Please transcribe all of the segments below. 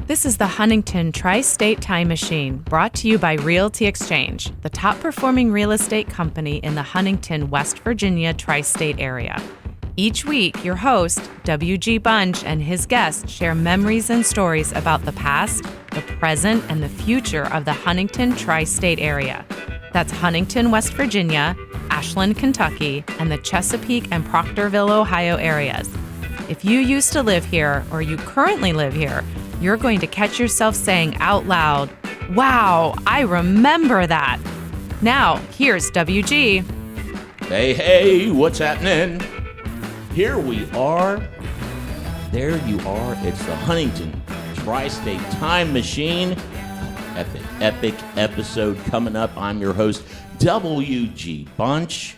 This is the Huntington Tri-State Time Machine, brought to you by Realty Exchange, the top-performing real estate company in the Huntington, West Virginia Tri-State Area. Each week, your host, W.G. Bunch, and his guests share memories and stories about the past, the present, and the future of the Huntington Tri-State Area. That's Huntington, West Virginia, Ashland, Kentucky, and the Chesapeake and Proctorville, Ohio areas. If you used to live here, or you currently live here, you're going to catch yourself saying out loud, "Wow, I remember that." Now, here's WG. Hey, what's happening? Here we are. There you are. It's the Huntington Tri-State Time Machine. Epic episode coming up. I'm your host, WG Bunch.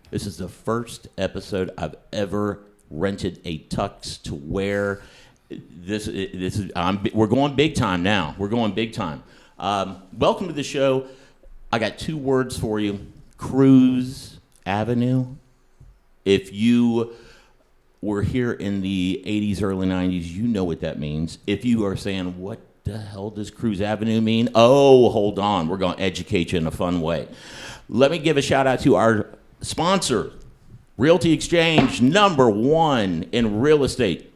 This is the first episode I've ever rented a tux to wear. We're going big time now. We're going big time. Welcome to the show. I got two words for you: Cruise Avenue. If you were here in the 80s, early 90s, you know what that means. If you are saying, what the hell does Cruise Avenue mean? Oh, hold on. We're going to educate you in a fun way. Let me give a shout out to our sponsor, Realty Exchange, #1 in real estate.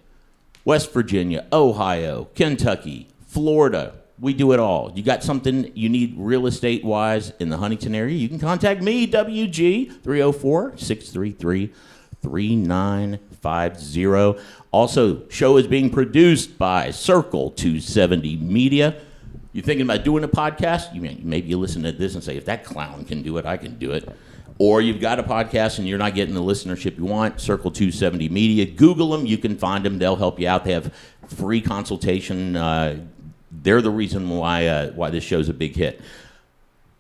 West Virginia, Ohio, Kentucky, Florida. We do it all. You got something you need real estate-wise in the Huntington area, you can contact me, WG, 304-633-3950. Also, show is being produced by Circle 270 Media. You're thinking about doing a podcast? Maybe you listen to this and say, if that clown can do it, I can do it. Or you've got a podcast and you're not getting the listenership you want, Circle 270 Media. Google them. You can find them. They'll help you out. They have free consultation. They're the reason why this show's a big hit.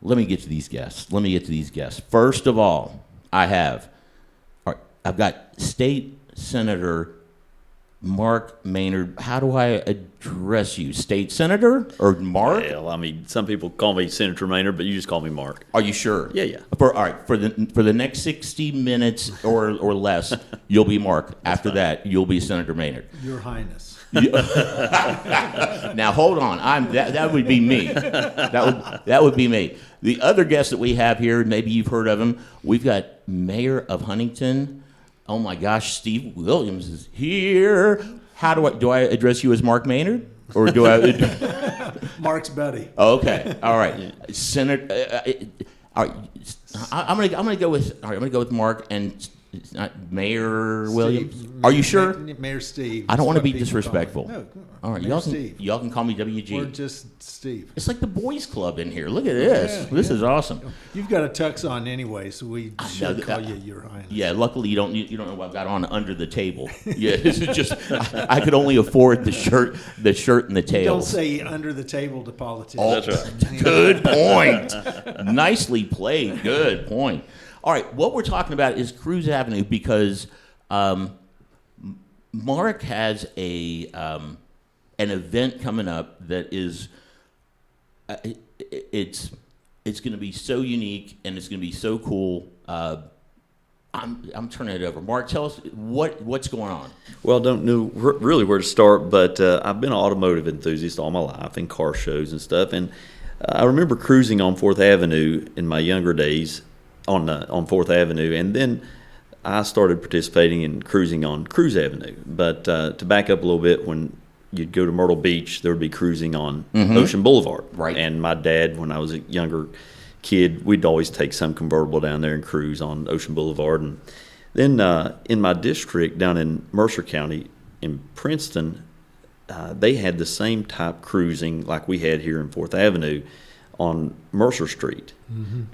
Let me get to these guests. First of all, I've got State Senator Mark Maynard. How do I address you? State Senator or Mark? Well, I mean, some people call me Senator Maynard, but you just call me Mark. Are you sure? Yeah. For the next 60 minutes or less, you'll be Mark. After that, you'll be Senator Maynard. Your Highness. Now hold on. That would be me. That would be me. The other guest that we have here, maybe you've heard of him. We've got Mayor of Huntington. Oh my gosh, Steve Williams is here. How do I address you as Mark Maynard, or do I? Mark's buddy. Okay, all right, Senator. All right, I'm gonna go with Mark and Mayor Williams. Steve, Are you sure? Mayor Steve. I don't want to be disrespectful. No, all right, Mayor y'all can call me WG. Or just Steve. It's like the boys' club in here. Look at this. This is awesome. You've got a tux on anyway, so we should call you Your Highness. Yeah, luckily you don't know what I've got on under the table. Yeah, this is just I could only afford the shirt and the tails. Don't say under the table to politicians. Oh, That's right. Good point. Nicely played. Good point. All right, what we're talking about is Cruise Avenue because Mark has an event coming up that is it's going to be so unique and it's going to be so cool. I'm turning it over. Mark, tell us what's going on. Well, I don't know really where to start, but I've been an automotive enthusiast all my life in car shows and stuff. And I remember cruising on 4th Avenue in my younger days on 4th Avenue. And then I started participating in cruising on Cruise Avenue. But to back up a little bit, when you'd go to Myrtle Beach, there would be cruising on Ocean Boulevard. Right. And my dad, when I was a younger kid, we'd always take some convertible down there and cruise on Ocean Boulevard. And then in my district down in Mercer County in Princeton, they had the same type cruising like we had here in 4th Avenue on Mercer Street.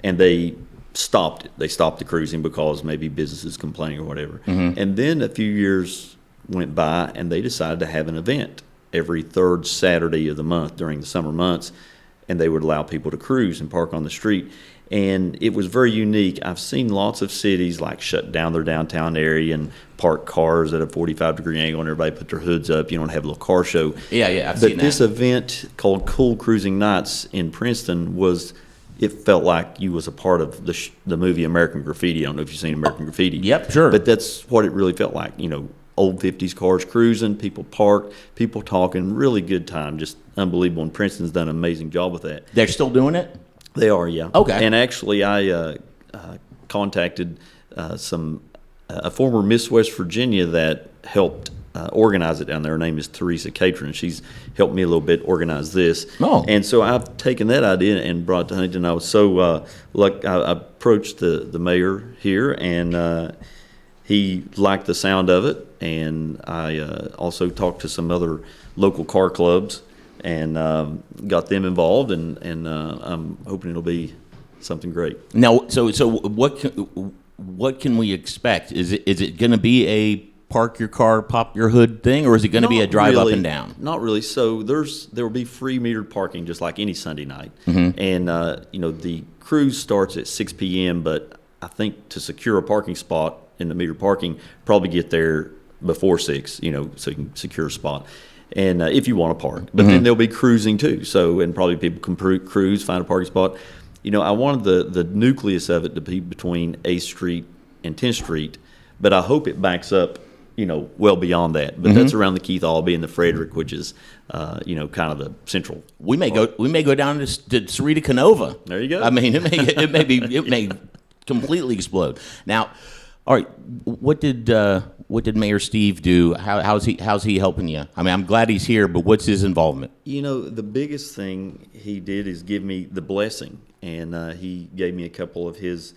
And they stopped it. They stopped the cruising because maybe businesses complaining or whatever. And then a few years went by and they decided to have an event every third Saturday of the month during the summer months, and they would allow people to cruise and park on the street. And it was very unique. I've seen lots of cities like shut down their downtown area and park cars at a 45-degree angle and everybody put their hoods up, and have a little car show. Yeah, I've seen that. But this event called Cool Cruising Nights in Princeton it felt like you was a part of the movie American Graffiti. I don't know if you've seen American Graffiti. Yep, sure. But that's what it really felt like, old 50s cars cruising, people parked, people talking, really good time, just unbelievable. And Princeton's done an amazing job with that. They're still doing it? They are, yeah. Okay. And actually, I contacted a former Miss West Virginia that helped organize it down there. Her name is Teresa Catron. She's helped me a little bit organize this. Oh. And so I've taken that idea and brought it to Huntington. I was so lucky. I approached the mayor here, and he liked the sound of it. And I also talked to some other local car clubs and got them involved. And I'm hoping it'll be something great. Now, so what can we expect? Is it going to be a park your car, pop your hood thing, or is it going to be a drive up and down? Not really. So there will be free metered parking just like any Sunday night. Mm-hmm. And the cruise starts at 6 p.m. But I think to secure a parking spot in the metered parking, probably get there before 6. So you can secure a spot. And if you want to park, but then there'll be cruising too. So and probably people can cruise, find a parking spot. I wanted the nucleus of it to be between 8th Street and 10th Street, but I hope it backs up, well beyond that. But that's around the Keith Albee and the Frederick, which is, kind of the central. We may go down to Sarita Canova. There you go. I mean, it may completely explode. Now, all right, what did Mayor Steve do? How's he helping you? I mean, I'm glad he's here, but what's his involvement? The biggest thing he did is give me the blessing, and he gave me a couple of his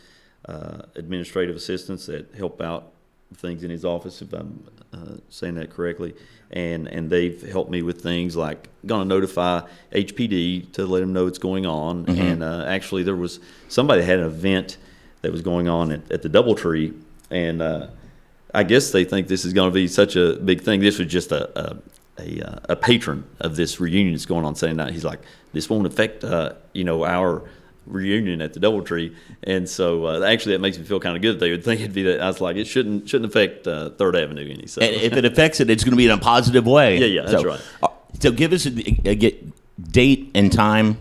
administrative assistants that help out things in his office, if I'm saying that correctly, and they've helped me with things like going to notify HPD to let them know what's going on. And actually, there was somebody that had an event that was going on at the DoubleTree, and I guess they think this is going to be such a big thing. This was just a patron of this reunion that's going on Saturday night. He's like, this won't affect our reunion at the DoubleTree, and so actually that makes me feel kind of good that they would think it'd be that. I was like, it shouldn't affect 3rd Avenue any. So and if it affects it, it's going to be in a positive way. Yeah, that's right. So give us a date and time.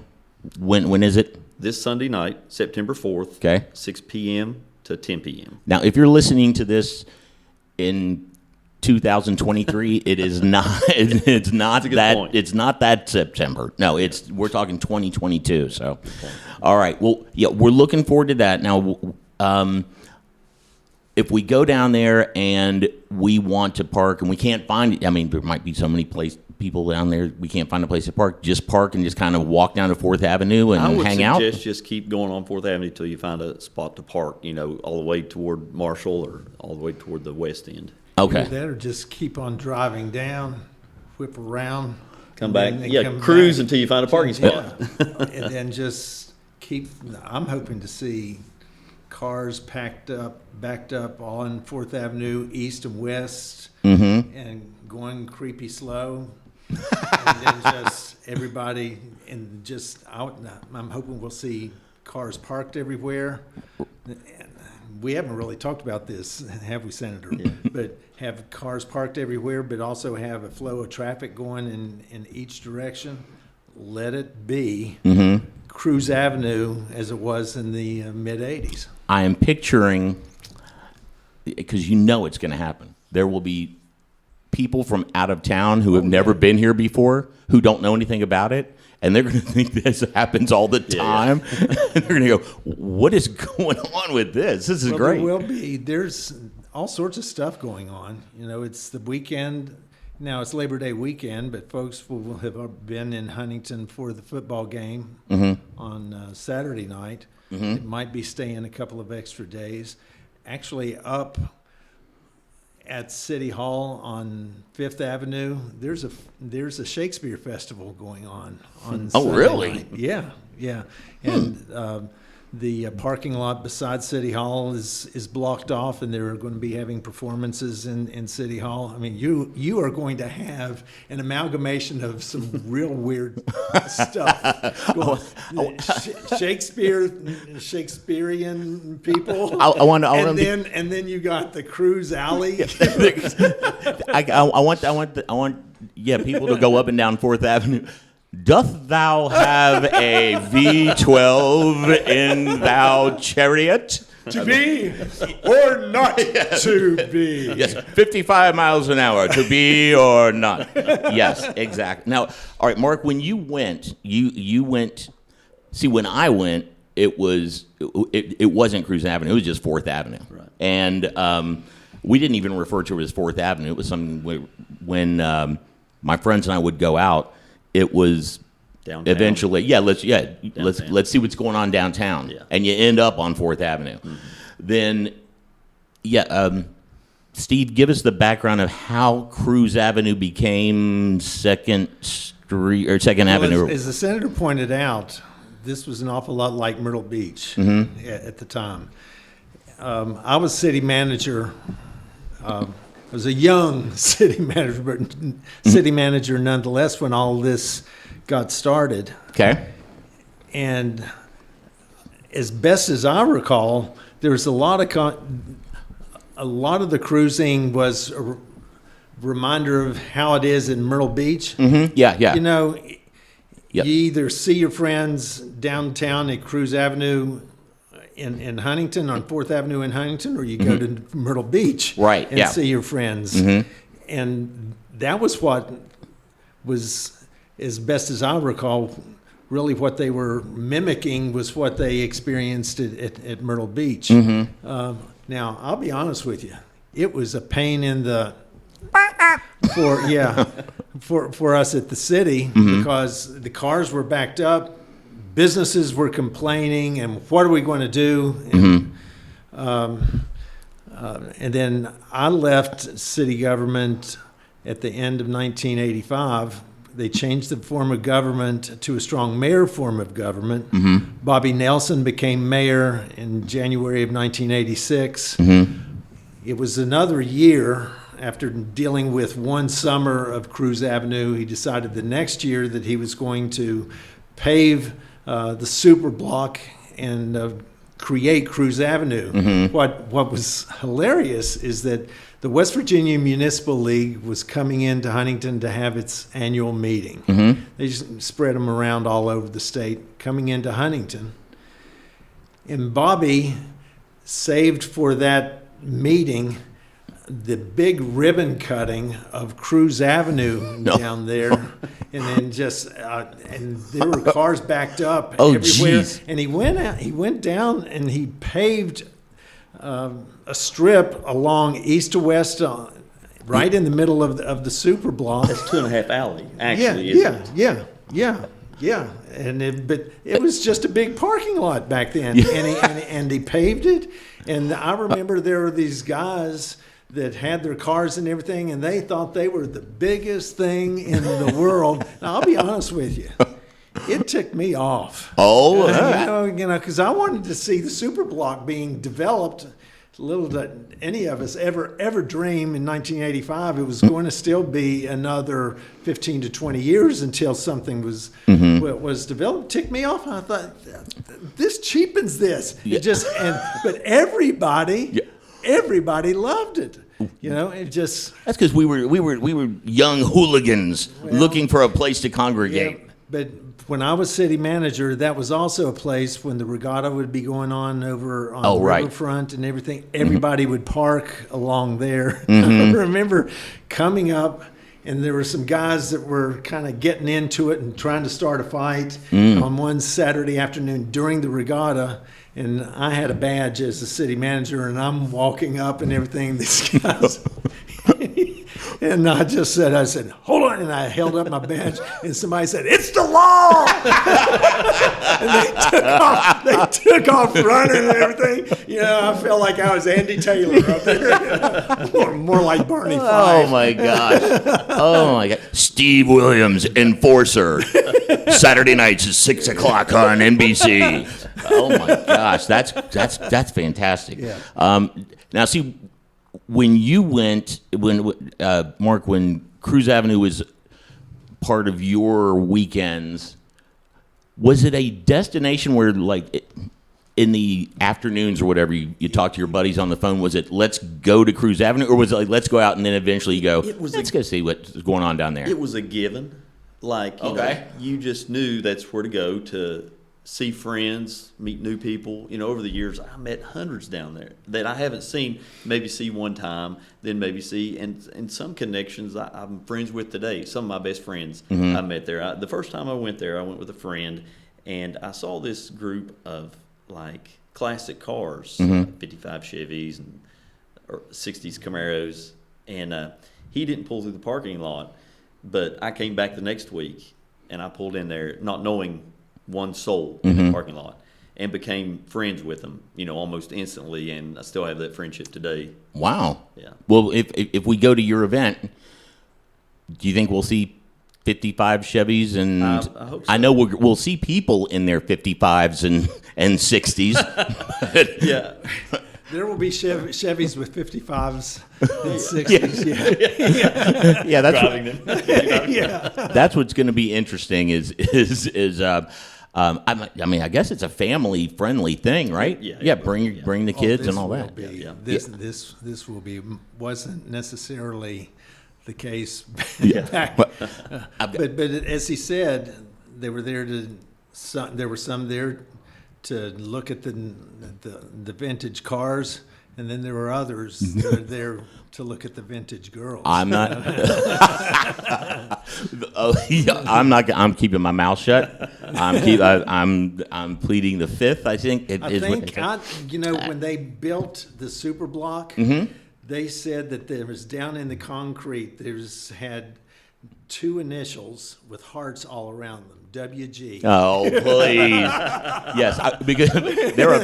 When is it? This Sunday night, September 4th. Okay. 6 p.m. to 10 p.m. Now, if you're listening to this in 2023, it is not. It's not that. Point. It's not that September. No, we're talking 2022. So, all right. Well, yeah, we're looking forward to that. Now, if we go down there and we want to park and we can't find it, I mean, there might be so many people down there we can't find a place to park. Just park and just kind of walk down to 4th Avenue and hang out. I would suggest just keep going on 4th Avenue till you find a spot to park. All the way toward Marshall or all the way toward the west end. Okay. Either that or just keep on driving down, whip around. Come back. then Yeah, come cruise back. until you find a parking spot. Yeah. And then just I'm hoping to see cars backed up on 4th Avenue, east and west, and going creepy slow. And then just everybody, and just out. I'm hoping we'll see cars parked everywhere. And we haven't really talked about this, have we, Senator? Yeah. But have cars parked everywhere, but also have a flow of traffic going in each direction. Let it be Cruise Avenue as it was in the mid-'80s. I am picturing, because it's going to happen. There will be people from out of town who have never been here before, who don't know anything about it, and they're going to think this happens all the time. Yeah. And they're going to go, what is going on with this? This is great. There will be. There's all sorts of stuff going on. It's the weekend. Now, it's Labor Day weekend, but folks will have been in Huntington for the football game on Saturday night. It might be staying a couple of extra days. Actually, up at City Hall on 5th Avenue, there's a Shakespeare festival going on Sunday really? night. Yeah. And the parking lot beside City Hall is blocked off, and they're going to be having performances in City Hall. I mean, you are going to have an amalgamation of some real weird stuff. Shakespearean people. And then you got the Cruise Alley. I want people to go up and down 4th Avenue. Doth thou have a V12 in thou chariot? To be or not to be. Yes, 55 miles an hour, to be or not. Yes, exactly. Now, all right, Mark, when you went, you went. See, when I went, it wasn't Cruise Avenue. It was just 4th Avenue. Right. And we didn't even refer to it as 4th Avenue. It was something when my friends and I would go out, it was Downtown. eventually, let's see what's going on downtown. Yeah. And you end up on 4th Avenue. Mm-hmm. Then, Steve, give us the background of how Cruise Avenue became 2nd Street or 2nd Avenue. As the senator pointed out, this was an awful lot like Myrtle Beach at the time. I was city manager. I was a young city manager, but city manager nonetheless when all this got started. Okay. And as best as I recall, there was a lot of the cruising was a reminder of how it is in Myrtle Beach. Mm-hmm. Yeah. You know, Yep. you either see your friends downtown at Cruise Avenue in Huntington, on 4th Avenue in Huntington, or you go to Myrtle Beach and see your friends. Mm-hmm. And that was what was, as best as I recall, really what they were mimicking was what they experienced at Myrtle Beach. Mm-hmm. Now, I'll be honest with you. It was a pain in the for us at the city because the cars were backed up, businesses were complaining, and what are we going to do? And then I left city government at the end of 1985. They changed the form of government to a strong mayor form of government. Mm-hmm. Bobby Nelson became mayor in January of 1986. Mm-hmm. It was another year. After dealing with one summer of Cruise Avenue, he decided the next year that he was going to pave the super block and create Cruise Avenue. Mm-hmm. What was hilarious is that the West Virginia Municipal League was coming into Huntington to have its annual meeting. Mm-hmm. They just spread them around all over the state, coming into Huntington. And Bobby saved for that meeting the big ribbon cutting of Cruise Avenue down there, and then just and there were cars backed up everywhere. Geez. And he went down and he paved a strip along east to west, right in the middle of the super block. That's 2.5 alley, actually. Yeah. But it was just a big parking lot back then, and he paved it. And I remember there were these guys that had their cars and everything, and they thought they were the biggest thing in the world. Now, I'll be honest with you. It ticked me off. Oh, you know, because I wanted to see the super block being developed. Little did any of us ever dream in 1985 it was going to still be another 15 to 20 years until something was developed. It ticked me off. I thought, this cheapens this. Yeah. But everybody loved it. You know, it just. That's because we were young hooligans looking for a place to congregate. Yeah, but when I was city manager, that was also a place when the regatta would be going on over on the riverfront and everything. Everybody would park along there. I remember coming up, and there were some guys that were kind of getting into it and trying to start a fight on one Saturday afternoon during the regatta. And I had a badge as the city manager, and I'm walking up and everything. These guys, and I said, hold on. And I held up my badge, and somebody said, it's the law. And they took off running and everything. You know, I felt like I was Andy Taylor up there. More like Barney Fife. Oh, my gosh. Steve Williams, Enforcer. Saturday nights at 6 o'clock on NBC. Oh my gosh, that's fantastic. Yeah. Now, see, when you went, Mark, when Cruise Avenue was part of your weekends, was it a destination where, like, in the afternoons or whatever, you talk to your buddies on the phone? Was it let's go to Cruise Avenue, or was it like let's go out and then eventually you go let's go see what's going on down there? It was a given. Like, you know, you just knew that's where to go to see friends, meet new people. Over the years, I met hundreds down there that I haven't seen, maybe see one time, then maybe see. And some connections I'm friends with today. Some of my best friends I met there. The first time I went there, I went with a friend, and I saw this group of, like, classic cars, 55 Chevys and 60s Camaros. And he didn't pull through the parking lot, but I came back the next week, and I pulled in there not knowing one soul in the parking lot, and became friends with them, almost instantly, and I still have that friendship today. Wow. Yeah. Well, if we go to your event, do you think we'll see 55 Chevys? And I hope so. I know we'll see people in their 55s and 60s. Yeah. There will be Chevys with 55s and 60s. Yeah, that's Driving them. that's what's going to be interesting. I guess it's a family friendly thing, right? Yeah. Bring the kids and all that. This will be wasn't necessarily the case back. But as he said, they were there there were some there to look at the vintage cars, and then there were others that are there to look at the vintage girls. I'm not. I'm keeping my mouth shut. I'm pleading the fifth. I think. When they built the super block, they said that there was down in the concrete. Had two initials with hearts all around them. WG. Oh, please. Yes, because there are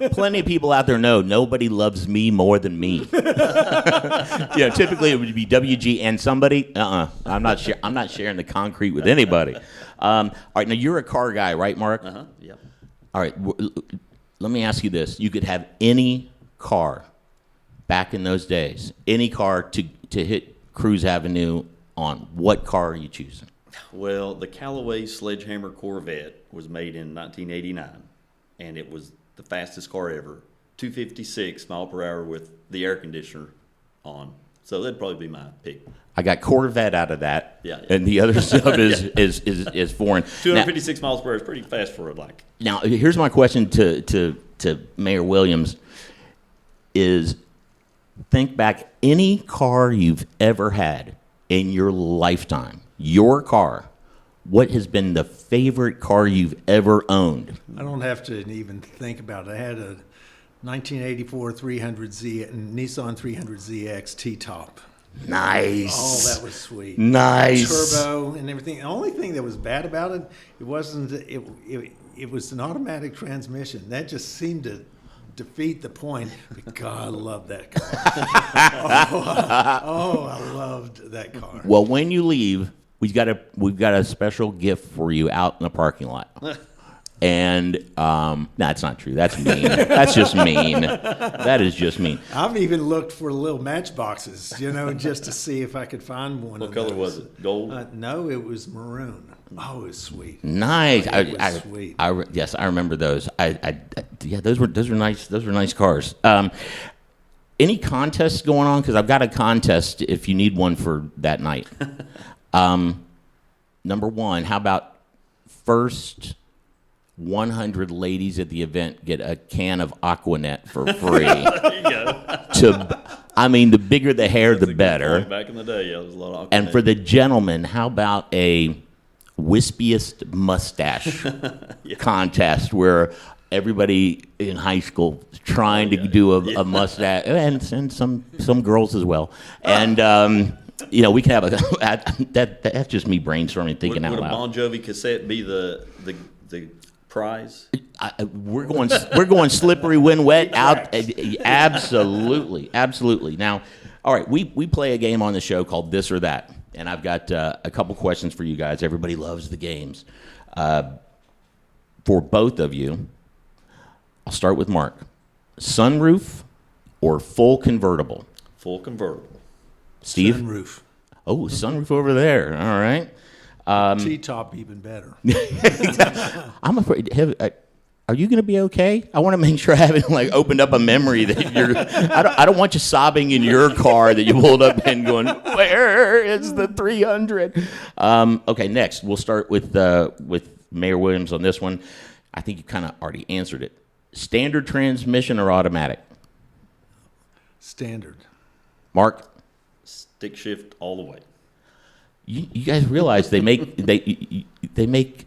plenty of people out there know nobody loves me more than me. Typically it would be WG and somebody. I'm not sharing the concrete with anybody. All right, now you're a car guy, right, Mark? Yeah. All right, let me ask you this. You could have any car back in those days, any car to hit Cruz Avenue on. What car are you choosing? Well, the Callaway Sledgehammer Corvette was made in 1989, and it was the fastest car ever, 256 mile per hour with the air conditioner on. So that'd probably be my pick. I got Corvette out of that, Yeah. And the other stuff is foreign. 256 miles per hour is pretty fast for a bike. Now, here's my question to Mayor Williams: is think back any car you've ever had in your lifetime. Your car, what has been the favorite car you've ever owned? I don't have to even think about it. I had a 1984 300Z Nissan 300ZX T-top. Nice. Oh, that was sweet. Nice. Turbo and everything. The only thing that was bad about it, it was an automatic transmission. That just seemed to defeat the point. But God, I love that car. I loved that car. Well, when you leave, we've got a special gift for you out in the parking lot. And that's not true. That's mean. That's just mean. That is just mean. I've even looked for little matchboxes, just to see if I could find one. What color was it? Gold? No, it was maroon. Oh, it was sweet. Nice. It was sweet. Yes, I remember those. Those were nice. Those were nice cars. Any contests going on? Because I've got a contest if you need one for that night. Number one, how about first 100 ladies at the event get a can of Aquanet for free? There you go. The bigger the hair, the better. Back in the day, there was a lot of And for the gentlemen, how about a wispiest mustache contest where everybody in high school is trying to do a mustache, and some girls as well. And we can have that's just me brainstorming, thinking out loud. loud. Would a Bon Jovi cassette be the prize? We're going slippery when wet out. Absolutely. Now, all right, we play a game on the show called This or That, and I've got a couple questions for you guys. Everybody loves the games. For both of you, I'll start with Mark. Sunroof or full convertible? Full convertible. Steve? Sunroof. Oh, sunroof over there. All right. T-top even better. I'm afraid. Are you going to be okay? I want to make sure I haven't opened up a memory that you're. I don't want you sobbing in your car that you pulled up and going, where is the 300? Okay, next we'll start with Mayor Williams on this one. I think you kind of already answered it. Standard transmission or automatic? Standard. Mark? Stick shift all the way. You guys realize they make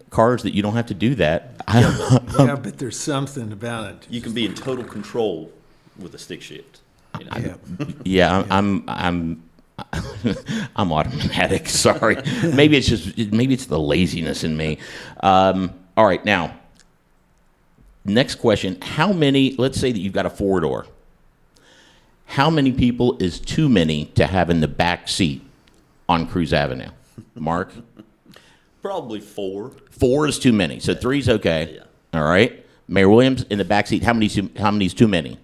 cars that you don't have to do that. Yeah, but there's something about it. You can be in total control with a stick shift. You know? Yeah, I'm I'm automatic. Sorry, maybe it's the laziness in me. All right, now next question: how many? Let's say that you've got a 4-door. How many people is too many to have in the back seat on Cruise Avenue? Mark? Probably 4. 4 is too many, so 3 is okay. Yeah. All right, Mayor Williams in the back seat. How many is too many?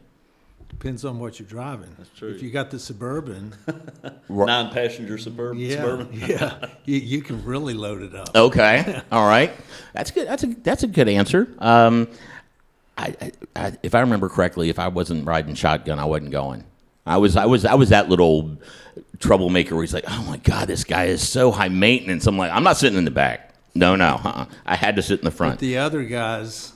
Depends on what you're driving. That's true. If you got the Suburban, 9-passenger Suburban. you can really load it up. Okay, all right, that's good. That's a good answer. If I remember correctly, if I wasn't riding shotgun, I wasn't going. I was that little troublemaker where he's like, oh my God, this guy is so high maintenance. I'm like, I'm not sitting in the back. No. I had to sit in the front. But the other guys,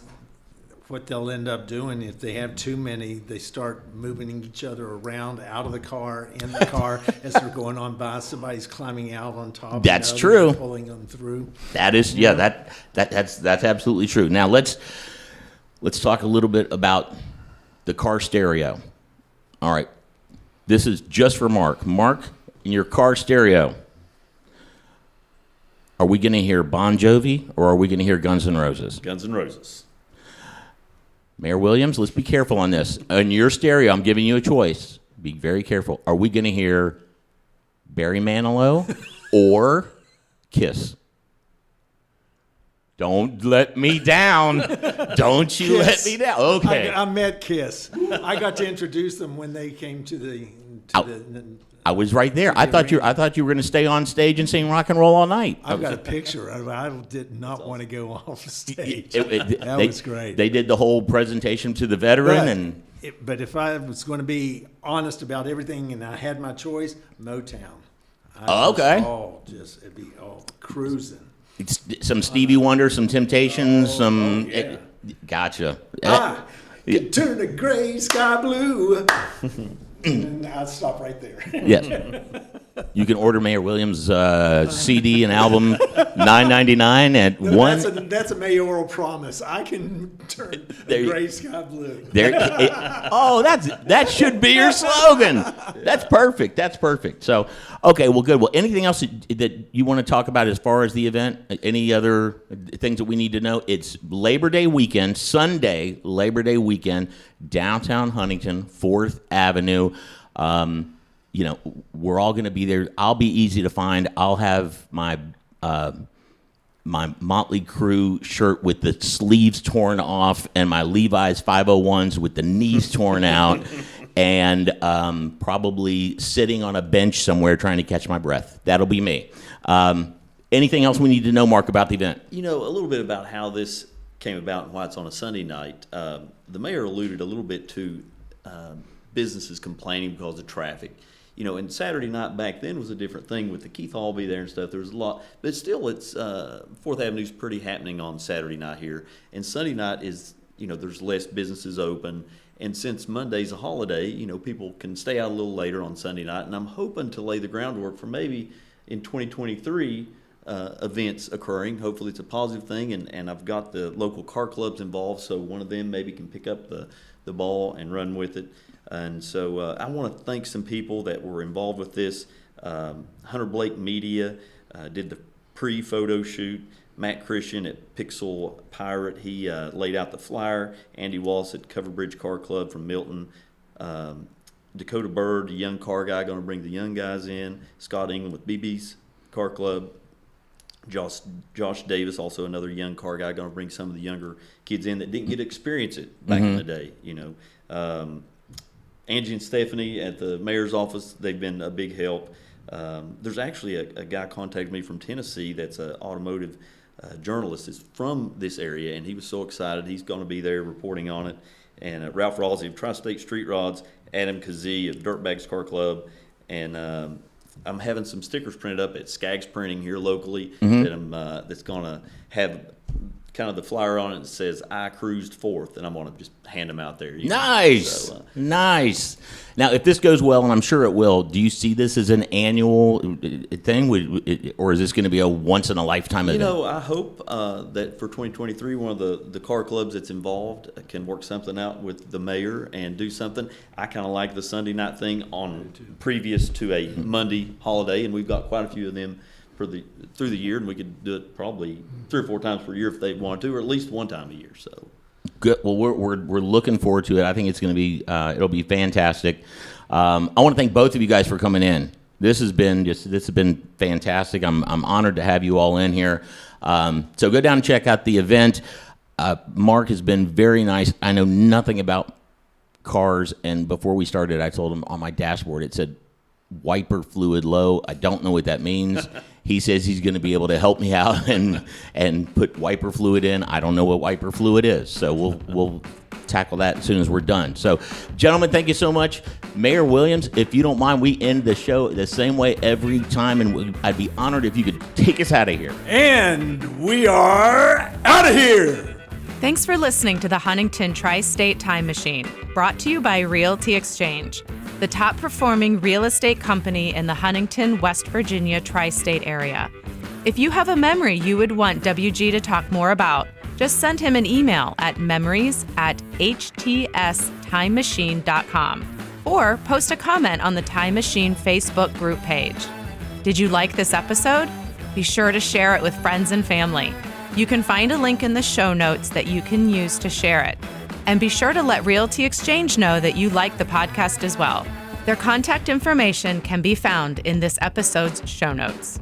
what they'll end up doing if they have too many, they start moving each other around out of the car, in the car as they're going on by. Somebody's climbing out on top. of That's the other true. and pulling them through. That is, that's absolutely true. Now let's talk a little bit about the car stereo. All right, this is just for Mark. Mark, in your car stereo, are we going to hear Bon Jovi or are we going to hear Guns N' Roses? Guns N' Roses. Mayor Williams, let's be careful on this. In your stereo, I'm giving you a choice. Be very careful. Are we going to hear Barry Manilow or Kiss? Don't let me down. Don't you Kiss. let me down. Okay. I met Kiss. I got to introduce them when they came to the I was right there. I thought you were going to stay on stage and sing rock and roll all night. I've got a picture of it. I did not want to go off stage. That was great. They did the whole presentation to the veteran, But if I was going to be honest about everything and I had my choice, Motown. Okay. It'd be cruising. Some Stevie Wonder, some Temptations, yeah. Gotcha. I could turn the gray sky blue. And I'll stop right there. Yes. You can order Mayor Williams' CD and album $9.99 at one. That's a mayoral promise. I can turn the gray sky blue. That should be your slogan. That's perfect. That's perfect. So, okay, well, good. Well, anything else that you want to talk about as far as the event? Any other things that we need to know? It's Labor Day weekend, Sunday, Labor Day weekend, downtown Huntington, 4th Avenue. We're all going to be there. I'll be easy to find. I'll have my Motley Crue shirt with the sleeves torn off and my Levi's 501s with the knees torn out and probably sitting on a bench somewhere trying to catch my breath. That'll be me. Anything else we need to know, Mark, about the event? A little bit about how this came about and why it's on a Sunday night. The mayor alluded a little bit to businesses complaining because of traffic. And Saturday night back then was a different thing with the Keith Albee there and stuff. There was a lot, but still, it's 4th Avenue's pretty happening on Saturday night here, and Sunday night is there's less businesses open, and since Monday's a holiday, people can stay out a little later on Sunday night, and I'm hoping to lay the groundwork for maybe in 2023 events occurring. Hopefully, it's a positive thing, and I've got the local car clubs involved, so one of them maybe can pick up the ball and run with it. And so I want to thank some people that were involved with this. Hunter Blake Media did the pre-photo shoot. Matt Christian at Pixel Pirate, he laid out the flyer. Andy Wallace at Cover Bridge Car Club from Milton. Dakota Bird, the young car guy, going to bring the young guys in. Scott England with BB's Car Club. Josh Davis, also another young car guy, going to bring some of the younger kids in that didn't get to experience it back in the day, Angie and Stephanie at the mayor's office, they've been a big help. There's actually a guy contacted me from Tennessee that's an automotive journalist. Is from this area, and he was so excited. He's going to be there reporting on it. And Ralph Rawlsey of Tri-State Street Rods, Adam Kazee of Dirtbags Car Club, and I'm having some stickers printed up at Skaggs Printing here locally that that's going to have kind of the flyer on it that says "I cruised fourth," and I'm going to just hand them out there. Nice, So, nice. Now, if this goes well, and I'm sure it will, do you see this as an annual thing, or is this going to be a once-in-a-lifetime event? I hope that for 2023, one of the car clubs that's involved can work something out with the mayor and do something. I kind of like the Sunday night thing on previous to a Monday holiday, and we've got quite a few of them through the year, and we could do it probably 3 or 4 times per year if they wanted to, or at least one time a year. So. Good. Well, we're looking forward to it. I think it's going to be it'll be fantastic. I want to thank both of you guys for coming in. This has been fantastic. I'm honored to have you all in here. So go down and check out the event. Mark has been very nice. I know nothing about cars, and before we started, I told him on my dashboard it said wiper fluid low. I don't know what that means. He says he's going to be able to help me out and put wiper fluid in. I don't know what wiper fluid is, so we'll tackle that as soon as we're done. So, gentlemen, thank you so much. Mayor Williams, if you don't mind, we end the show the same way every time, and I'd be honored if you could take us out of here. And we are out of here. Thanks for listening to the Huntington Tri-State Time Machine, brought to you by Realty Exchange, the top performing real estate company in the Huntington, West Virginia Tri-State Area. If you have a memory you would want WG to talk more about, just send him an email at memories@htstimemachine.com or post a comment on the Time Machine Facebook group page. Did you like this episode? Be sure to share it with friends and family. You can find a link in the show notes that you can use to share it. And be sure to let Realty Exchange know that you like the podcast as well. Their contact information can be found in this episode's show notes.